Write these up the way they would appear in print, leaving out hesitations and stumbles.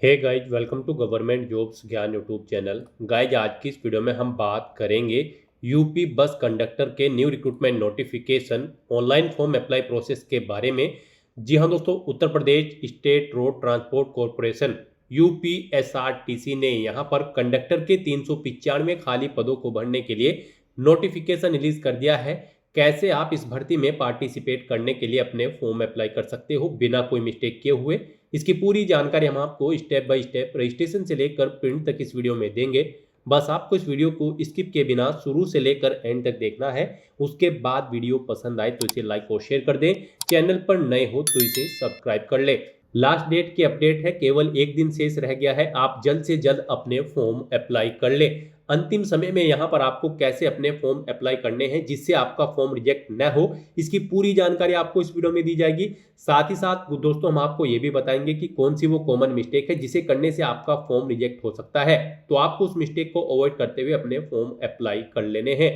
Hey guys, welcome to government jobs Gyan YouTube channel. Guys, आज की इस वीडियो में हम बात करेंगे यूपी बस कंडक्टर के new recruitment notification online form apply process के बारे में। जी हाँ दोस्तों, Uttar Pradesh state road transport corporation UPSRTC ने यहाँ पर कंडक्टर के 395 खाली पदों को भरने के लिए नोटिफिकेशन रिलीज कर दिया है। कैसे आप इस भर्ती में पार्टिसिपेट करने के लिए अपने फॉर्म अप्लाई कर सकते हो बिना कोई मिस्टेक किए हुए, इसकी पूरी जानकारी हम आपको स्टेप बाय स्टेप रजिस्ट्रेशन से लेकर प्रिंट तक इस वीडियो में देंगे। बस आपको इस वीडियो को स्किप किए बिना शुरू से लेकर एंड तक देखना है। उसके बाद वीडियो पसंद आए तो इसे लाइक और शेयर कर दें। चैनल पर नए हो तो इसे सब्सक्राइब कर ले। लास्ट डेट की अपडेट है, केवल एक दिन शेष रह गया है। आप जल्द से जल्द अपने फॉर्म अप्लाई कर ले। अंतिम समय में यहाँ पर आपको कैसे अपने फॉर्म अप्लाई करने हैं जिससे आपका फॉर्म रिजेक्ट न हो, इसकी पूरी जानकारी आपको इस वीडियो में दी जाएगी। साथ ही साथ दोस्तों, हम आपको ये भी बताएंगे कि कौन सी वो कॉमन मिस्टेक है जिसे करने से आपका फॉर्म रिजेक्ट हो सकता है, तो आपको उस मिस्टेक को अवॉइड करते हुए अपने फॉर्म अप्लाई कर लेने हैं।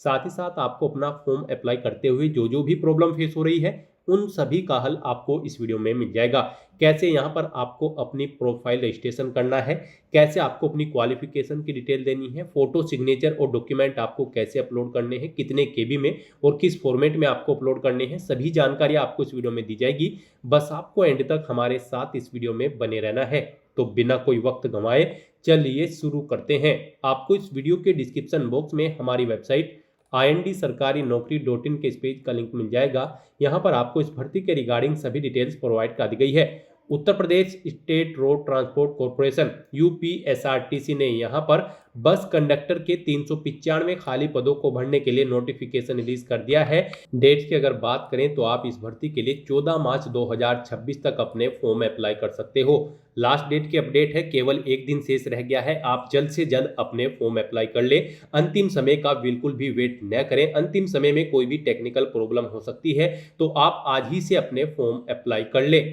साथ ही साथ आपको अपना फॉर्म अप्लाई करते हुए जो जो भी प्रॉब्लम फेस हो रही है उन सभी का हल आपको इस वीडियो में मिल जाएगा। कैसे यहाँ पर आपको अपनी प्रोफाइल रजिस्ट्रेशन करना है, कैसे आपको अपनी क्वालिफिकेशन की डिटेल देनी है, फोटो सिग्नेचर और डॉक्यूमेंट आपको कैसे अपलोड करने हैं, कितने केबी में और किस फॉर्मेट में आपको अपलोड करने हैं, सभी जानकारी आपको इस वीडियो में दी जाएगी। बस आपको एंड तक हमारे साथ इस वीडियो में बने रहना है। तो बिना कोई वक्त गंवाए चलिए शुरू करते हैं। आपको इस वीडियो के डिस्क्रिप्शन बॉक्स में हमारी वेबसाइट IND-sarkari-naukri.in के इस पेज का लिंक मिल जाएगा। यहाँ पर आपको इस भर्ती के रिगार्डिंग सभी डिटेल्स प्रोवाइड कर दी गई है। Uttar Pradesh state road transport corporation UPSRTC ने यहाँ पर बस कंडक्टर के 395 खाली पदों को भरने के लिए नोटिफिकेशन रिलीज कर दिया है। डेट्स की अगर बात करें तो आप इस भर्ती के लिए 14 मार्च 2026 तक अपने फॉर्म अप्लाई कर सकते हो। लास्ट डेट की अपडेट है, केवल एक दिन शेष रह गया है। आप जल्द से जल्द अपने फॉर्म अप्लाई कर ले। अंतिम समय का बिल्कुल भी वेट न करें। अंतिम समय में कोई भी टेक्निकल प्रॉब्लम हो सकती है, तो आप आज ही से अपने फॉर्म अप्लाई कर ले।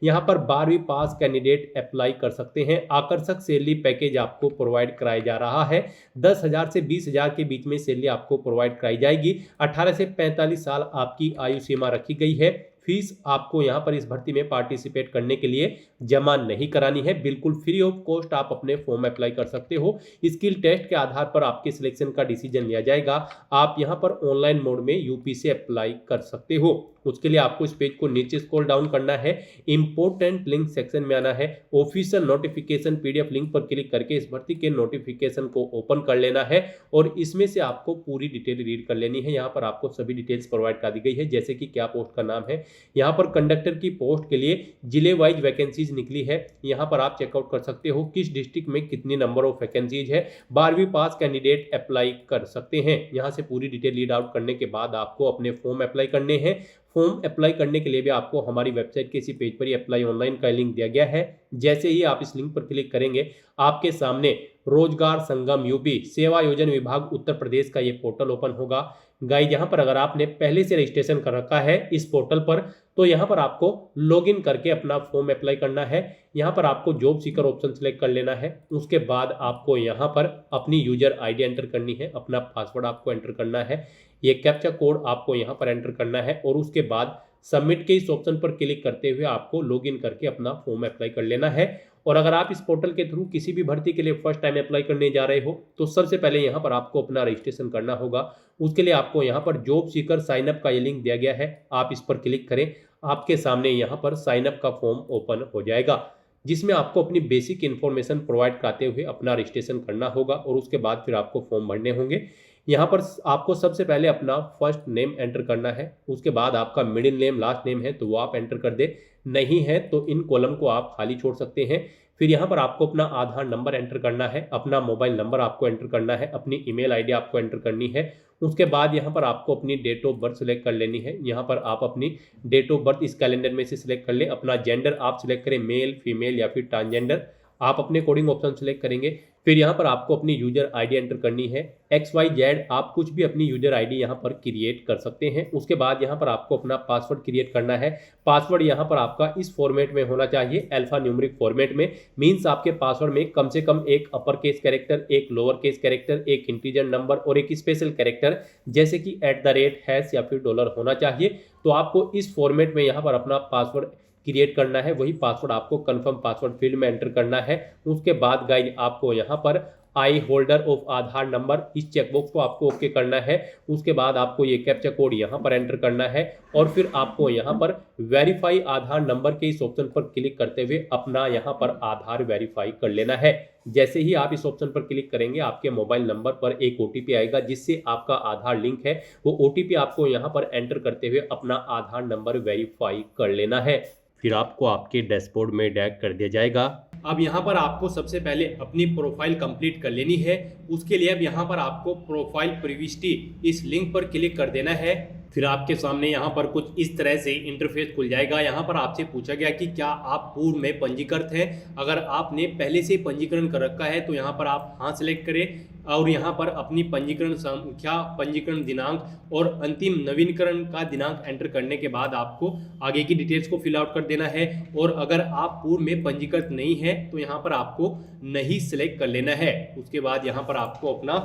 यहाँ पर 12वीं पास कैंडिडेट अप्लाई कर सकते हैं। आकर्षक सैलरी पैकेज आपको प्रोवाइड कराया जा रहा है। 10,000 से 20,000 के बीच में सैलरी आपको प्रोवाइड कराई जाएगी। 18 से 45 साल आपकी आयु सीमा रखी गई है। फीस आपको यहाँ पर इस भर्ती में पार्टिसिपेट करने के लिए जमा नहीं करानी है। बिल्कुल फ्री ऑफ कॉस्ट आप अपने फॉर्म अप्लाई कर सकते हो। स्किल टेस्ट के आधार पर आपके सिलेक्शन का डिसीजन लिया जाएगा। आप यहाँ पर ऑनलाइन मोड में यूपी से अप्लाई कर सकते हो। उसके लिए आपको इस पेज को नीचे स्क्रॉल डाउन करना है, इंपोर्टेंट लिंक सेक्शन में आना है, ऑफिशियल नोटिफिकेशन पीडीएफ लिंक पर क्लिक करके इस भर्ती के नोटिफिकेशन को ओपन कर लेना है और इसमें से आपको पूरी डिटेल रीड कर लेनी है। यहाँ पर आपको सभी डिटेल्स प्रोवाइड कर दी गई है, जैसे कि क्या पोस्ट का नाम है। यहाँ पर कंडक्टर की पोस्ट के लिए जिले वाइज वैकेंसीज निकली है। यहाँ पर आप चेकआउट कर सकते हो किस डिस्ट्रिक्ट में कितनी नंबर ऑफ वैकेंसीज है। 12वीं पास कैंडिडेट अप्लाई कर सकते हैं। यहाँ से पूरी डिटेल रीड आउट करने के बाद आपको अपने फॉर्म अप्लाई करने हैं। फॉर्म अप्लाई करने के लिए भी आपको हमारी वेबसाइट के इसी पेज पर ही अप्लाई ऑनलाइन का लिंक दिया गया है। जैसे ही आप इस लिंक पर क्लिक करेंगे, आपके सामने रोजगार संगम यूपी सेवा योजना विभाग उत्तर प्रदेश का ये पोर्टल ओपन होगा। गाइस, यहाँ पर अगर आपने पहले से रजिस्ट्रेशन कर रखा है इस पोर्टल पर, तो यहाँ पर आपको लॉगिन करके अपना फॉर्म अप्लाई करना है। यहाँ पर आपको जॉब सीकर ऑप्शन सेलेक्ट कर लेना है। उसके बाद आपको यहाँ पर अपनी यूजर आईडी एंटर करनी है, अपना पासवर्ड आपको एंटर करना है, ये कैप्चा कोड आपको यहाँ पर एंटर करना है और उसके बाद सबमिट के इस ऑप्शन पर क्लिक करते हुए आपको लॉगिन करके अपना फॉर्म अप्लाई कर लेना है। और अगर आप इस पोर्टल के थ्रू किसी भी भर्ती के लिए फर्स्ट टाइम अप्लाई करने जा रहे हो, तो सबसे पहले यहाँ पर आपको अपना रजिस्ट्रेशन करना होगा। उसके लिए आपको यहाँ पर जॉब सीकर साइन अप का ये लिंक दिया गया है, आप इस पर क्लिक करें। आपके सामने यहाँ पर साइन अप का फॉर्म ओपन हो जाएगा, जिसमें आपको अपनी बेसिक इन्फॉर्मेशन प्रोवाइड कराते हुए अपना रजिस्ट्रेशन करना होगा और उसके बाद फिर आपको फॉर्म भरने होंगे। यहाँ पर आपको सबसे पहले अपना फर्स्ट नेम एंटर करना है। उसके बाद आपका मिडिल नेम लास्ट नेम है तो वो आप एंटर कर दे, नहीं है तो इन कॉलम को आप खाली छोड़ सकते हैं। फिर यहाँ पर आपको अपना आधार नंबर एंटर करना है, अपना मोबाइल नंबर आपको एंटर करना है, अपनी ईमेल आईडी आपको एंटर करनी है। उसके बाद यहाँ पर आपको अपनी डेट ऑफ बर्थ सिलेक्ट कर लेनी है। यहाँ पर आप अपनी डेट ऑफ बर्थ इस कैलेंडर में से सिलेक्ट कर ले। अपना जेंडर आप सिलेक्ट करें, मेल फीमेल या फिर ट्रांसजेंडर, आप अपने कोडिंग ऑप्शन सेलेक्ट करेंगे। फिर यहाँ पर आपको अपनी यूजर आईडी एंटर करनी है, XYZ, आप कुछ भी अपनी यूजर आईडी यहाँ पर क्रिएट कर सकते हैं। उसके बाद यहाँ पर आपको अपना पासवर्ड क्रिएट करना है। पासवर्ड यहाँ पर आपका इस फॉर्मेट में होना चाहिए, अल्फा न्यूमेरिक फॉर्मेट में। मीन्स आपके पासवर्ड में कम से कम एक अपर केस कैरेक्टर, एक लोअर केस कैरेक्टर, एक इंटीजर नंबर और एक स्पेशल कैरेक्टर जैसे कि @ हैश या फिर डॉलर होना चाहिए। तो आपको इस फॉर्मेट में यहाँ पर अपना पासवर्ड क्रिएट करना है, वही पासवर्ड आपको कंफर्म पासवर्ड फील्ड में एंटर करना है। उसके बाद गाइज आपको यहाँ पर आई होल्डर ऑफ आधार नंबर, इस चेकबॉक्स को आपको ओके करना है। उसके बाद आपको ये कैप्चा कोड यहाँ पर एंटर करना है और फिर आपको यहाँ पर वेरीफाई आधार नंबर के इस ऑप्शन पर क्लिक करते हुए अपना यहाँ पर आधार वेरीफाई कर लेना है। जैसे ही आप इस ऑप्शन पर क्लिक करेंगे आपके मोबाइल नंबर पर एक ओटीपी आएगा जिससे आपका आधार लिंक है। वो ओटीपी आपको यहाँ पर एंटर करते हुए अपना आधार नंबर वेरीफाई कर लेना है। फिर आपको आपके डैशबोर्ड में डैग कर दिया जाएगा। अब यहाँ पर आपको सबसे पहले अपनी प्रोफाइल कंप्लीट कर लेनी है। उसके लिए अब यहाँ पर आपको प्रोफाइल प्रिविष्टि इस लिंक पर क्लिक कर देना है। फिर आपके सामने यहाँ पर कुछ इस तरह से इंटरफेस खुल जाएगा। यहाँ पर आपसे पूछा गया कि क्या आप पूर्व में पंजीकृत हैं। अगर आपने पहले से पंजीकरण कर रखा है तो यहाँ पर आप हाँ सेलेक्ट करें और यहाँ पर अपनी पंजीकरण संख्या, पंजीकरण दिनांक और अंतिम नवीनीकरण का दिनांक एंटर करने के बाद आपको आगे की डिटेल्स को फिल आउट कर देना है। और अगर आप पूर्व में पंजीकृत नहीं है तो यहाँ पर आपको नहीं सेलेक्ट कर लेना है। उसके बाद यहाँ पर आपको अपना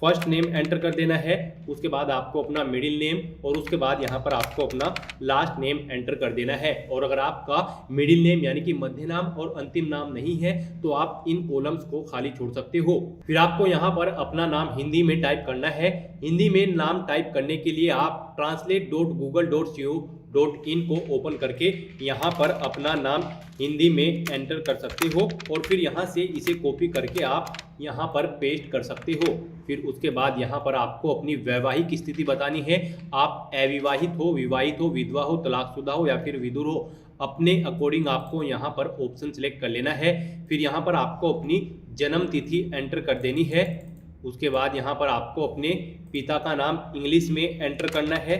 फर्स्ट नेम एंटर कर देना है। उसके बाद आपको अपना मिडिल नेम और उसके बाद यहाँ पर आपको अपना लास्ट नेम एंटर कर देना है। और अगर आपका मिडिल नेम यानी कि मध्य नाम और अंतिम नाम नहीं है तो आप इन कॉलम्स को खाली छोड़ सकते हो। फिर आपको यहाँ पर अपना नाम हिंदी में टाइप करना है। हिंदी में नाम टाइप करने के लिए आप translate.google.co.in को ओपन करके यहाँ पर अपना नाम हिंदी में एंटर कर सकते हो और फिर यहाँ से इसे कॉपी करके आप यहाँ पर पेस्ट कर सकते हो। फिर उसके बाद यहाँ पर आपको अपनी वैवाहिक स्थिति बतानी है। आप अविवाहित हो, विवाहित हो, विधवा हो, तलाकशुदा हो या फिर विधुर हो, अपने अकॉर्डिंग आपको यहाँ पर ऑप्शन सेलेक्ट कर लेना है। फिर यहाँ पर आपको अपनी जन्म तिथि एंटर कर देनी है। उसके बाद यहाँ पर आपको अपने पिता का नाम इंग्लिश में एंटर करना है।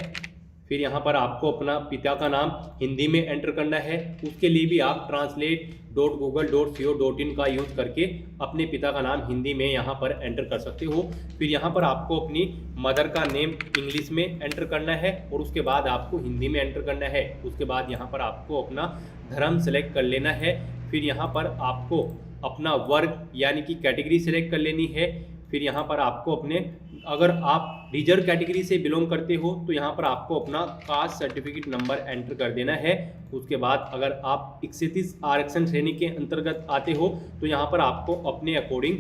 फिर यहाँ पर आपको अपना पिता का नाम हिंदी में एंटर करना है। उसके लिए भी आप translate.google.co.in का यूज़ करके अपने पिता का नाम हिंदी में यहाँ पर एंटर कर सकते हो। फिर यहाँ पर आपको अपनी मदर का नेम इंग्लिश में एंटर करना है और उसके बाद आपको हिंदी में एंटर करना है। उसके बाद यहाँ पर आपको अपना धर्म सेलेक्ट कर लेना है। फिर यहाँ पर आपको अपना वर्ग यानी कि कैटेगरी सेलेक्ट कर लेनी है। फिर यहाँ पर आपको अपने, अगर आप रिजर्व कैटेगरी से बिलोंग करते हो तो यहाँ पर आपको अपना कास्ट सर्टिफिकेट नंबर एंटर कर देना है। उसके बाद अगर आप 31 आरक्षण श्रेणी के अंतर्गत आते हो तो यहाँ पर आपको अपने अकॉर्डिंग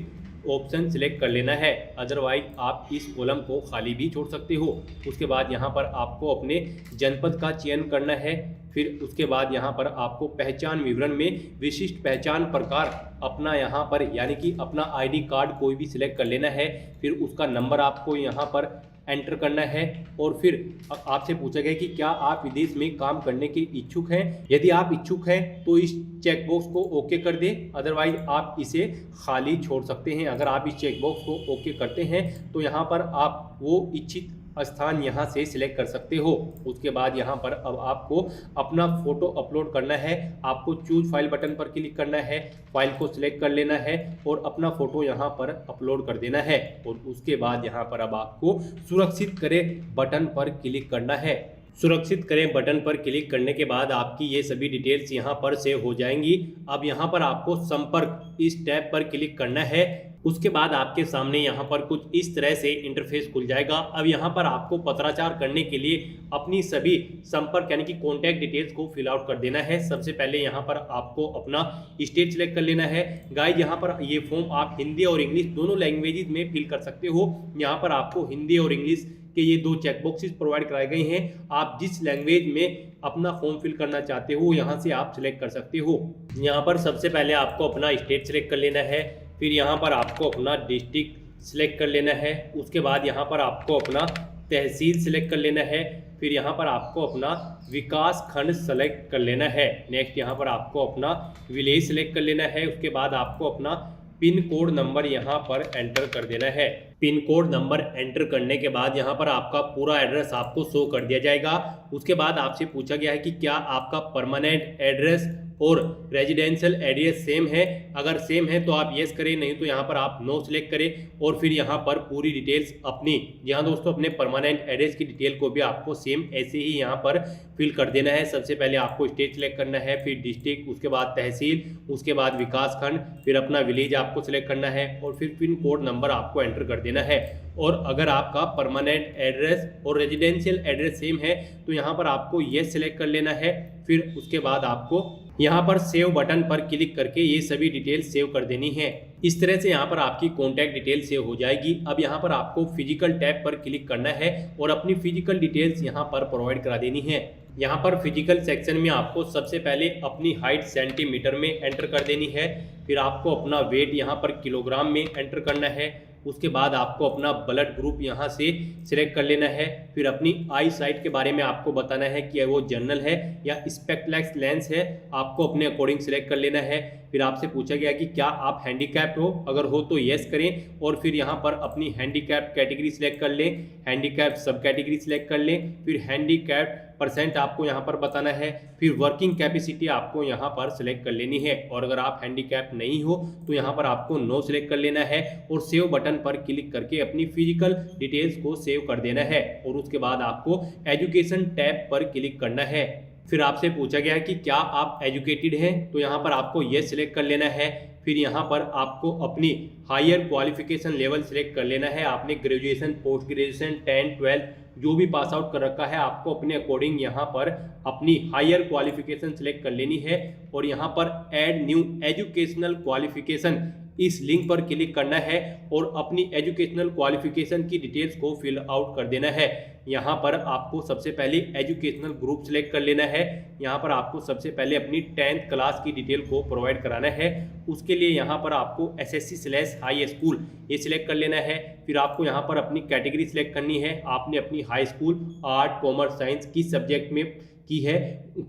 ऑप्शन सिलेक्ट कर लेना है, अदरवाइज आप इस कॉलम को खाली भी छोड़ सकते हो। उसके बाद यहाँ पर आपको अपने जनपद का चयन करना है। फिर उसके बाद यहाँ पर आपको पहचान विवरण में विशिष्ट पहचान प्रकार अपना यहाँ पर यानी कि अपना आईडी कार्ड कोई भी सिलेक्ट कर लेना है। फिर उसका नंबर आपको यहाँ पर एंटर करना है और फिर आपसे पूछा गया कि क्या आप विदेश में काम करने के इच्छुक हैं। यदि आप इच्छुक हैं तो इस चेकबॉक्स को ओके कर दें, अदरवाइज आप इसे खाली छोड़ सकते हैं। अगर आप इस चेकबॉक्स को ओके करते हैं तो यहाँ पर आप वो इच्छित स्थान यहाँ से सिलेक्ट कर सकते हो। उसके बाद यहाँ पर अब आपको अपना फोटो अपलोड करना है। आपको चूज फाइल बटन पर क्लिक करना है, फाइल को सिलेक्ट कर लेना है और अपना फोटो यहाँ पर अपलोड कर देना है। और उसके बाद यहाँ पर अब आपको सुरक्षित करें बटन पर क्लिक करना है। सुरक्षित करें बटन पर क्लिक करने के बाद आपकी ये सभी डिटेल्स यहाँ पर सेव हो जाएंगी। अब यहाँ पर आपको संपर्क इस टैब पर क्लिक करना है। उसके बाद आपके सामने यहाँ पर कुछ इस तरह से इंटरफेस खुल जाएगा। अब यहाँ पर आपको पत्राचार करने के लिए अपनी सभी संपर्क यानी कि कॉन्टैक्ट डिटेल्स को फिल आउट कर देना है। सबसे पहले यहाँ पर आपको अपना स्टेट सिलेक्ट कर लेना है। गाइस यहाँ पर ये फॉर्म आप हिंदी और इंग्लिश दोनों लैंग्वेजेस में फिल कर सकते हो। यहाँ पर आपको हिंदी और इंग्लिश के ये दो चेकबॉक्सेस प्रोवाइड कराए गए हैं। आप जिस लैंग्वेज में अपना फॉर्म फिल करना चाहते हो यहाँ से आप सिलेक्ट कर सकते हो। यहाँ पर सबसे पहले आपको अपना स्टेट सिलेक्ट कर लेना है। फिर यहाँ पर आपको अपना डिस्ट्रिक्ट सिलेक्ट कर लेना है। उसके बाद यहाँ पर आपको अपना तहसील सिलेक्ट कर लेना है। फिर यहाँ पर आपको अपना विकास खंड सेलेक्ट कर लेना है। नेक्स्ट यहाँ पर आपको अपना विलेज सिलेक्ट कर लेना है। उसके बाद आपको अपना पिन कोड नंबर यहाँ पर एंटर कर देना है। पिन कोड नंबर एंटर करने के बाद यहाँ पर आपका पूरा एड्रेस आपको शो कर दिया जाएगा। उसके बाद आपसे पूछा गया है कि क्या आपका परमानेंट एड्रेस और रेजिडेंशियल एड्रेस सेम है। अगर सेम है तो आप येस करें, नहीं तो यहाँ पर आप नो सिलेक्ट करें। और फिर यहाँ पर पूरी डिटेल्स अपनी, यहाँ दोस्तों अपने परमानेंट एड्रेस की डिटेल को भी आपको सेम ऐसे ही यहाँ पर फिल कर देना है। सबसे पहले आपको स्टेट सिलेक्ट करना है, फिर डिस्ट्रिक्ट, उसके बाद तहसील, उसके बाद विकास खंड, फिर अपना विलेज आपको सिलेक्ट करना है और फिर पिन कोड नंबर आपको एंटर कर देना है। और अगर आपका परमानेंट एड्रेस और रेजिडेंशियल एड्रेस सेम है तो यहाँ पर आपको येस सिलेक्ट कर लेना है। फिर उसके बाद आपको यहाँ पर सेव बटन पर क्लिक करके ये सभी डिटेल सेव कर देनी है। इस तरह से यहाँ पर आपकी कॉन्टैक्ट डिटेल सेव हो जाएगी। अब यहाँ पर आपको फिजिकल टैब पर क्लिक करना है और अपनी फिजिकल डिटेल्स यहाँ पर प्रोवाइड करा देनी है। यहाँ पर फिजिकल सेक्शन में आपको सबसे पहले अपनी हाइट सेंटीमीटर में एंटर कर देनी है, फिर आपको अपना वेट यहाँ पर किलोग्राम में एंटर करना है। उसके बाद आपको अपना ब्लड ग्रुप यहाँ से सिलेक्ट कर लेना है, फिर अपनी आई साइट के बारे में आपको बताना है कि वो जनरल है या स्पेक्टलेस लेंस है, आपको अपने अकॉर्डिंग सिलेक्ट कर लेना है। फिर आपसे पूछा गया कि क्या आप हैंडीकैप्ड हो, अगर हो तो येस करें और फिर यहाँ पर अपनी हैंडीकैप्ड कैटेगरी सिलेक्ट कर लें, हैंडीकैप्ड सब कैटेगरी सिलेक्ट कर लें, फिर हैंडीकैप्ड परसेंट आपको यहाँ पर बताना है, फिर वर्किंग कैपेसिटी आपको यहाँ पर सिलेक्ट कर लेनी है और अगर आप हैंडीकैप नहीं हो तो यहाँ पर आपको नो सिलेक्ट कर लेना है और सेव बटन पर क्लिक करके अपनी फिजिकल डिटेल्स को सेव कर देना है और उसके बाद आपको एजुकेशन टैब पर क्लिक करना है। फिर आपसे पूछा गया कि क्या आप एजुकेटेड हैं, तो यहाँ पर आपको ये सिलेक्ट कर लेना है। फिर यहाँ पर आपको अपनी हायर क्वालिफिकेशन लेवल सिलेक्ट कर लेना है, आपने ग्रेजुएशन, पोस्ट ग्रेजुएशन, 10, 12 जो भी पास आउट कर रखा है आपको अपने अकॉर्डिंग यहाँ पर अपनी हायर क्वालिफिकेशन सिलेक्ट कर लेनी है और यहाँ पर ऐड न्यू एजुकेशनल क्वालिफिकेशन इस लिंक पर क्लिक करना है और अपनी एजुकेशनल क्वालिफिकेशन की डिटेल्स को फिल आउट कर देना है। यहाँ पर आपको सबसे पहले एजुकेशनल ग्रुप सिलेक्ट कर लेना है, यहाँ पर आपको सबसे पहले अपनी 10th क्लास की डिटेल को प्रोवाइड कराना है। उसके लिए यहाँ पर आपको SSC/हाई स्कूल ये सिलेक्ट कर लेना है। फिर आपको यहाँ पर अपनी कैटेगरी सिलेक्ट करनी है, आपने अपनी high school art, commerce, science किस सब्जेक्ट में की है,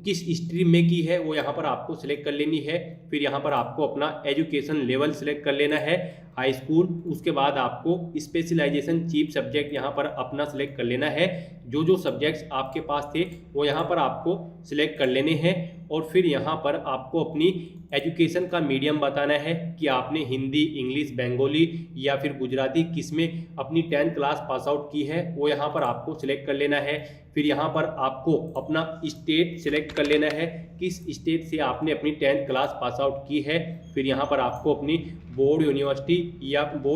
किस स्ट्रीम में की है वो यहाँ पर आपको सिलेक्ट कर लेनी है। फिर यहाँ पर आपको अपना एजुकेशन लेवल सिलेक्ट कर लेना है, हाई स्कूल। उसके बाद आपको स्पेशलाइजेशन चीफ सब्जेक्ट यहाँ पर अपना सिलेक्ट कर लेना है, जो सब्जेक्ट्स आपके पास थे वो यहाँ पर आपको सिलेक्ट कर लेने हैं और फिर यहाँ पर आपको अपनी एजुकेशन का मीडियम बताना है कि आपने हिंदी, इंग्लिश, बंगाली या फिर गुजराती किस में अपनी 10th क्लास पास आउट की है वो यहाँ पर आपको सिलेक्ट कर लेना है। फिर यहाँ पर आपको अपना स्टेट सिलेक्ट कर लेना है, किस स्टेट से आपने अपनी 10th क्लास पास आउट की है। फिर यहाँ पर आपको अपनी बोर्ड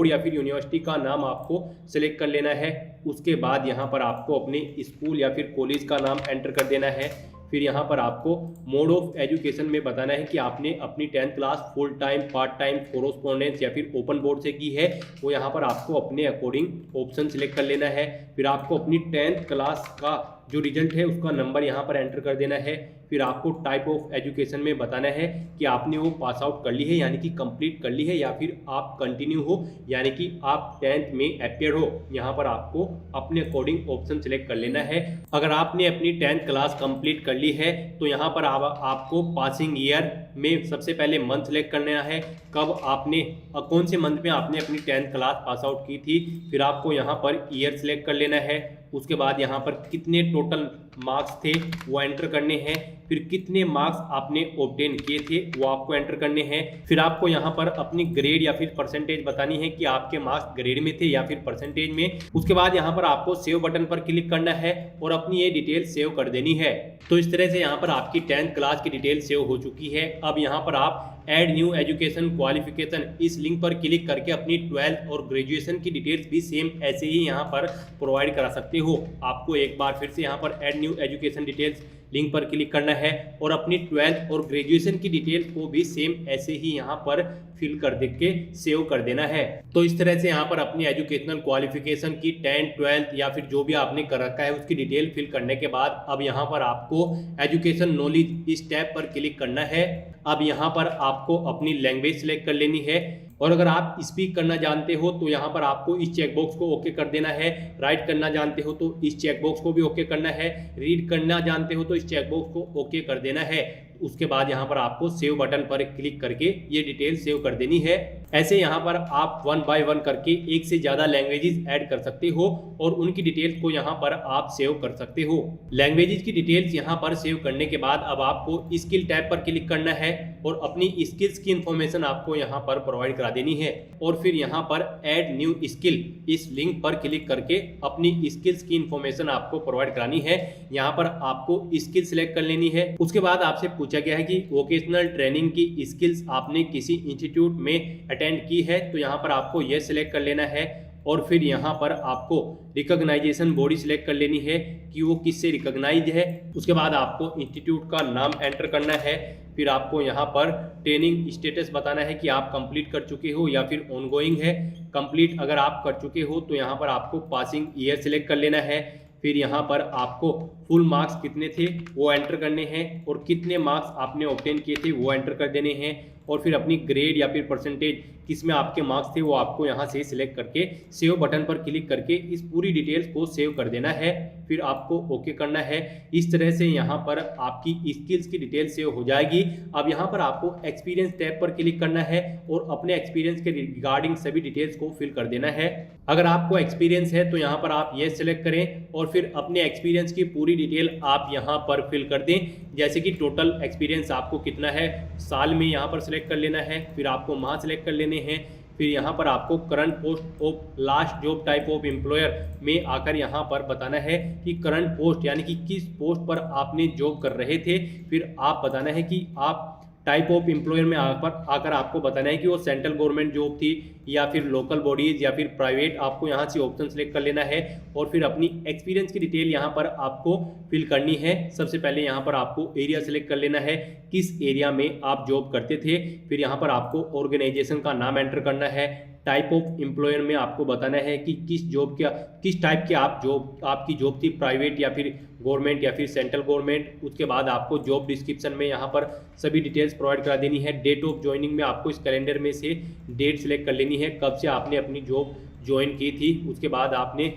या फिर यूनिवर्सिटी का नाम आपको सिलेक्ट कर लेना है। उसके बाद यहाँ पर आपको अपने स्कूल या फिर कॉलेज का नाम एंटर कर देना है। फिर यहाँ पर आपको मोड ऑफ एजुकेशन में बताना है कि आपने अपनी 10th class full time, part time, correspondence या फिर ओपन बोर्ड से की है, वो यहाँ पर आपको अपने अकॉर्डिंग ऑप्शन सिलेक्ट कर लेना है। फिर आपको अपनी 10th क्लास का जो रिजल्ट है उसका नंबर यहाँ पर एंटर कर देना है। फिर आपको टाइप ऑफ एजुकेशन में बताना है कि आपने वो पास आउट कर ली है यानी कि कंप्लीट कर ली है या फिर आप कंटिन्यू हो यानी कि आप 10th में अपियर हो, यहाँ पर आपको अपने अकॉर्डिंग ऑप्शन सिलेक्ट कर लेना है। अगर आपने अपनी 10th क्लास कंप्लीट कर ली है तो यहाँ पर आपको पासिंग ईयर में सबसे पहले मंथ सेलेक्ट करना है, कब आपने कौन से मंथ में आपने अपनी 10th क्लास पास आउट की थी। फिर आपको यहाँ पर ईयर सिलेक्ट कर लेना है। उसके बाद यहाँ पर कितने टोटल मार्क्स थे वो एंटर करने हैं, फिर कितने मार्क्स आपने ऑब्टेन किए थे वो आपको एंटर करने हैं। फिर आपको यहाँ पर अपनी ग्रेड या फिर परसेंटेज बतानी है कि आपके मार्क्स ग्रेड में थे या फिर परसेंटेज में। उसके बाद यहाँ पर आपको सेव बटन पर क्लिक करना है और अपनी ये डिटेल सेव कर देनी है। तो इस तरह से यहाँ पर आपकी 10th क्लास की डिटेल सेव हो चुकी है। अब यहाँ पर आप ऐड न्यू एजुकेशन क्वालिफिकेशन इस लिंक पर क्लिक करके अपनी 12th और ग्रेजुएशन की डिटेल्स भी सेम ऐसे ही यहाँ पर प्रोवाइड करा सकते हो। आपको एक बार फिर से यहाँ पर add new education details link पर क्लिक करना है और अपनी 12th और ग्रेजुएशन की डिटेल को भी सेम ऐसे ही यहाँ पर फिल कर दे के सेव कर देना है। तो इस तरह से यहाँ पर अपनी एजुकेशनल क्वालिफिकेशन की 10th, 12th या फिर जो भी आपने कर रखा है उसकी डिटेल फिल करने के बाद अब यहाँ पर आपको एजुकेशन नॉलेज इस टैब पर क्लिक करना है। अब यहाँ पर आपको अपनी लैंग्वेज सिलेक्ट कर लेनी है और अगर आप स्पीक करना जानते हो तो यहाँ पर आपको इस चेकबॉक्स को ओके कर देना है, राइट करना जानते हो तो इस चेकबॉक्स को भी ओके करना है, रीड करना जानते हो तो इस चेकबॉक्स को ओके कर देना है। उसके बाद यहाँ पर आपको सेव बटन पर क्लिक करके ये डिटेल सेव कर देनी है। ऐसे यहाँ पर आप 1 बाय 1 करके एक से ज़्यादा लैंग्वेजेस ऐड कर सकते हो और उनकी डिटेल्स को यहाँ पर आप सेव कर सकते हो। लैंग्वेजेस की डिटेल्स यहाँ पर सेव करने के बाद अब आपको स्किल टैब पर क्लिक करना है और अपनी स्किल्स की इंफॉर्मेशन आपको यहाँ पर प्रोवाइड करा देनी है और फिर यहाँ पर ऐड न्यू स्किल इस लिंक पर क्लिक करके अपनी स्किल्स की इंफॉर्मेशन आपको प्रोवाइड करानी है। यहाँ पर आपको स्किल सिलेक्ट कर लेनी है। उसके बाद आपसे पूछा गया है कि वोकेशनल ट्रेनिंग की स्किल्स आपने किसी इंस्टीट्यूट में अटेंड की है तो यहाँ पर आपको यह सिलेक्ट कर लेना है और फिर यहाँ पर आपको रिकॉग्नाइजेशन बॉडी सिलेक्ट कर लेनी है कि वो किससे रिकॉग्नाइज है। उसके बाद आपको इंस्टीट्यूट का नाम एंटर करना है। फिर आपको यहाँ पर ट्रेनिंग स्टेटस बताना है कि आप कंप्लीट कर चुके हो या फिर ऑनगोइंग है। कंप्लीट अगर आप कर चुके हो तो यहाँ पर आपको पासिंग ईयर सिलेक्ट कर लेना है। फिर यहाँ पर आपको फुल मार्क्स कितने थे वो एंटर करने हैं और कितने मार्क्स आपने ऑब्टेन किए थे वो एंटर कर देने हैं। और फिर अपनी ग्रेड या फिर परसेंटेज किस में आपके मार्क्स थे वो आपको यहाँ से सिलेक्ट करके सेव बटन पर क्लिक करके इस पूरी डिटेल्स को सेव कर देना है। फिर आपको ओके करना है। इस तरह से यहाँ पर आपकी स्किल्स की डिटेल सेव हो जाएगी। अब यहाँ पर आपको एक्सपीरियंस टैब पर क्लिक करना है और अपने एक्सपीरियंस के रिगार्डिंग सभी डिटेल्स को फिल कर देना है। अगर आपको एक्सपीरियंस है तो यहाँ पर आप ये सिलेक्ट करें और फिर अपने एक्सपीरियंस की पूरी डिटेल आप यहाँ पर फिल कर दें। जैसे कि टोटल एक्सपीरियंस आपको कितना है साल में यहाँ पर सिलेक्ट कर लेना है। फिर आपको माह सिलेक्ट कर लेने हैं। फिर यहाँ पर आपको current post of last job type of employer में आकर यहाँ पर बताना है कि करंट पोस्ट यानी कि किस पोस्ट पर आपने जॉब कर रहे थे। फिर आप बताना है कि आप टाइप ऑफ एम्प्लॉयर में आकर आपको बताना है कि वो सेंट्रल गवर्नमेंट जॉब थी या फिर लोकल बॉडीज या फिर प्राइवेट। आपको यहाँ से ऑप्शन सेलेक्ट कर लेना है और फिर अपनी एक्सपीरियंस की डिटेल यहाँ पर आपको फिल करनी है। सबसे पहले यहाँ पर आपको एरिया सेलेक्ट कर लेना है, किस एरिया में आप जॉब करते थे। फिर यहाँ पर आपको ऑर्गेनाइजेशन का नाम एंटर करना है। टाइप ऑफ एम्प्लॉयर में आपको बताना है कि किस टाइप के आपकी जॉब थी, प्राइवेट या फिर गवर्नमेंट या फिर सेंट्रल गवर्नमेंट। उसके बाद आपको जॉब डिस्क्रिप्शन में यहाँ पर सभी डिटेल्स प्रोवाइड करा देनी है। डेट ऑफ ज्वाइनिंग में आपको इस कैलेंडर में से डेट सिलेक्ट कर लेनी है, कब से आपने अपनी जॉब ज्वाइन की थी। उसके बाद आपने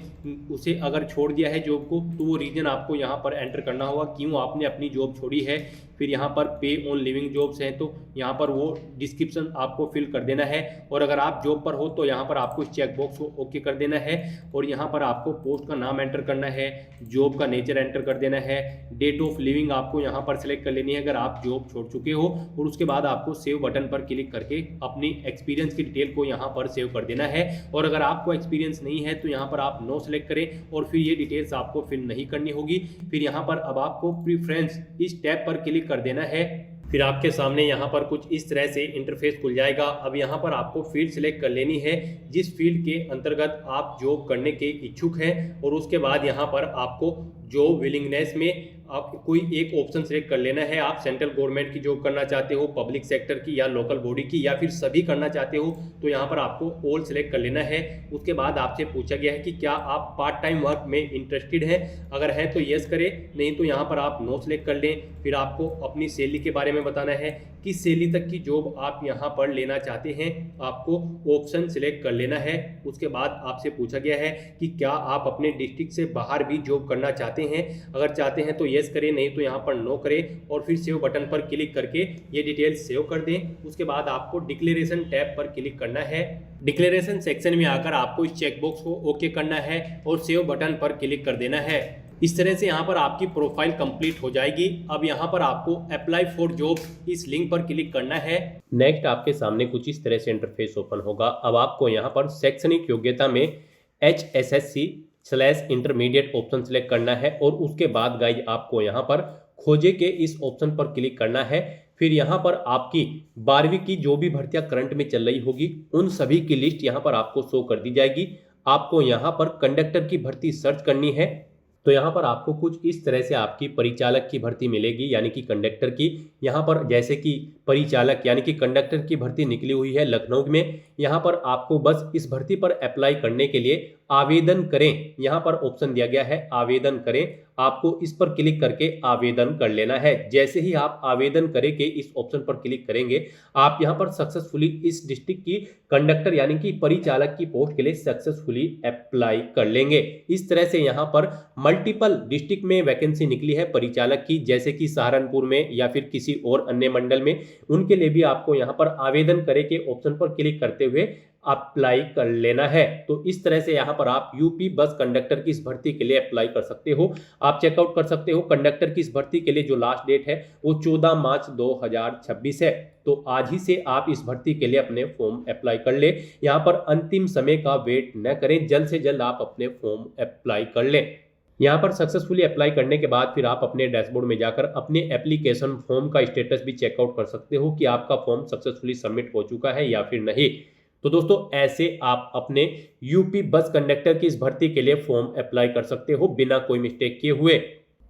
उसे अगर छोड़ दिया है जॉब को तो वो रीजन आपको यहाँ पर एंटर करना होगा क्यों आपने अपनी जॉब छोड़ी है। फिर यहाँ पर पे ऑन लिविंग जॉब्स हैं तो यहाँ पर वो डिस्क्रिप्शन आपको फिल कर देना है। और अगर आप जॉब पर हो तो यहाँ पर आपको इस चेक बॉक्स को ओके कर देना है और यहाँ पर आपको पोस्ट का नाम एंटर करना है, जॉब का नेचर एंटर कर देना है। डेट ऑफ लिविंग आपको यहाँ पर सिलेक्ट कर लेनी है अगर आप जॉब छोड़ चुके हो। और उसके बाद आपको सेव बटन पर क्लिक करके अपनी एक्सपीरियंस की डिटेल को यहाँ पर सेव कर देना है। और अगर आपको एक्सपीरियंस नहीं है तो यहाँ पर आप नो सेलेक्ट करें और फिर ये डिटेल्स आपको फिल नहीं करनी होगी। फिर यहाँ पर अब आपको प्रीफ्रेंस इस टैब पर क्लिक कर देना है। फिर आपके सामने यहाँ पर कुछ इस तरह से इंटरफेस खुल जाएगा। अब यहाँ पर आपको फील्ड सिलेक्ट कर लेनी है जिस फील्ड के अंतर्गत आप जॉब करने के इच्छुक हैं। और उसके बाद यहाँ पर आपको जॉब विलिंगनेस में आप कोई एक ऑप्शन सेलेक्ट कर लेना है। आप सेंट्रल गवर्नमेंट की जॉब करना चाहते हो, पब्लिक सेक्टर की या लोकल बॉडी की या फिर सभी करना चाहते हो तो यहाँ पर आपको ऑल सेलेक्ट कर लेना है। उसके बाद आपसे पूछा गया है कि क्या आप पार्ट टाइम वर्क में इंटरेस्टेड हैं, अगर है तो यस करें, नहीं तो यहाँ पर आप नो सेलेक्ट कर लें। फिर आपको अपनी सैलरी के बारे में बताना है, किस सैलरी तक की जॉब आप यहाँ पर लेना चाहते हैं, आपको ऑप्शन सिलेक्ट कर लेना है। उसके बाद आपसे पूछा गया है कि क्या आप अपने डिस्ट्रिक्ट से बाहर भी जॉब करना चाहते हैं, अगर चाहते हैं तो यस करें, नहीं तो यहाँ पर नो करें। और फिर सेव बटन पर क्लिक करके ये डिटेल सेव कर दें। उसके बाद आपको डिक्लेरेशन टैब पर क्लिक करना है। डिक्लेरेशन सेक्शन में आकर आपको इस चेकबॉक्स को ओके करना है और सेव बटन पर क्लिक कर देना है। इस तरह से यहाँ पर आपकी प्रोफाइल कंप्लीट हो जाएगी। अब यहाँ पर आपको अप्लाई फॉर जॉब इस लिंक पर क्लिक करना है। नेक्स्ट आपके सामने कुछ इस तरह से इंटरफेस ओपन होगा। अब आपको यहाँ पर शैक्षणिक योग्यता में HSSC/इंटरमीडिएट ऑप्शन सेलेक्ट करना है और उसके बाद गाइज आपको यहाँ पर खोजे के इस ऑप्शन पर क्लिक करना है। फिर यहाँ पर आपकी 12वीं की जो भी भर्तियां करंट में चल रही होगी उन सभी की लिस्ट यहाँ पर आपको शो कर दी जाएगी। आपको यहाँ पर कंडक्टर की भर्ती सर्च करनी है तो यहाँ पर आपको कुछ इस तरह से आपकी परिचालक की भर्ती मिलेगी यानी कि कंडक्टर की। यहाँ पर जैसे कि परिचालक यानी कि कंडक्टर की भर्ती निकली हुई है लखनऊ में। यहाँ पर आपको बस इस भर्ती पर अप्लाई करने के लिए आवेदन करें, यहाँ पर ऑप्शन दिया गया है आवेदन करें। आपको इस पर क्लिक करके आवेदन कर लेना है। जैसे ही आप आवेदन करें के इस ऑप्शन पर क्लिक करेंगे आप यहाँ पर सक्सेसफुली इस डिस्ट्रिक्ट की कंडक्टर यानी कि परिचालक की पोस्ट के लिए सक्सेसफुली अप्लाई कर लेंगे। इस तरह से यहाँ पर मल्टीपल डिस्ट्रिक्ट में वैकेंसी निकली है परिचालक की, जैसे कि सहारनपुर में या फिर किसी और अन्य मंडल में, उनके लिए भी आपको यहाँ पर आवेदन करें के ऑप्शन पर क्लिक करते हुए अप्लाई कर लेना है। तो इस तरह से यहाँ पर आप यूपी बस कंडक्टर की इस भर्ती के लिए अप्लाई कर सकते हो। आप चेकआउट कर सकते हो कंडक्टर की इस भर्ती के लिए जो लास्ट डेट है वो 14 मार्च 2026 है। तो आज ही से आप इस भर्ती के लिए अपने फॉर्म अप्लाई कर ले। यहाँ पर अंतिम समय का वेट न करें, जल्द से जल्द आप अपने फॉर्म अप्लाई कर लें। यहाँ पर सक्सेसफुली अप्लाई करने के बाद फिर आप अपने डैशबोर्ड में जाकर अपने एप्लीकेशन फॉर्म का स्टेटस भी चेकआउट कर सकते हो कि आपका फॉर्म सक्सेसफुली सबमिट हो चुका है या फिर नहीं। तो दोस्तों ऐसे आप अपने यूपी बस कंडक्टर की इस भर्ती के लिए फॉर्म अप्लाई कर सकते हो बिना कोई मिस्टेक किए हुए।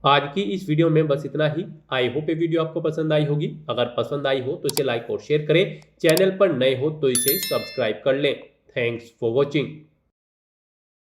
आज की इस वीडियो में बस इतना ही। आई होप ये वीडियो आपको पसंद आई होगी। अगर पसंद आई हो तो इसे लाइक और शेयर करें। चैनल पर नए हो तो इसे सब्सक्राइब कर लें। Thanks for watching.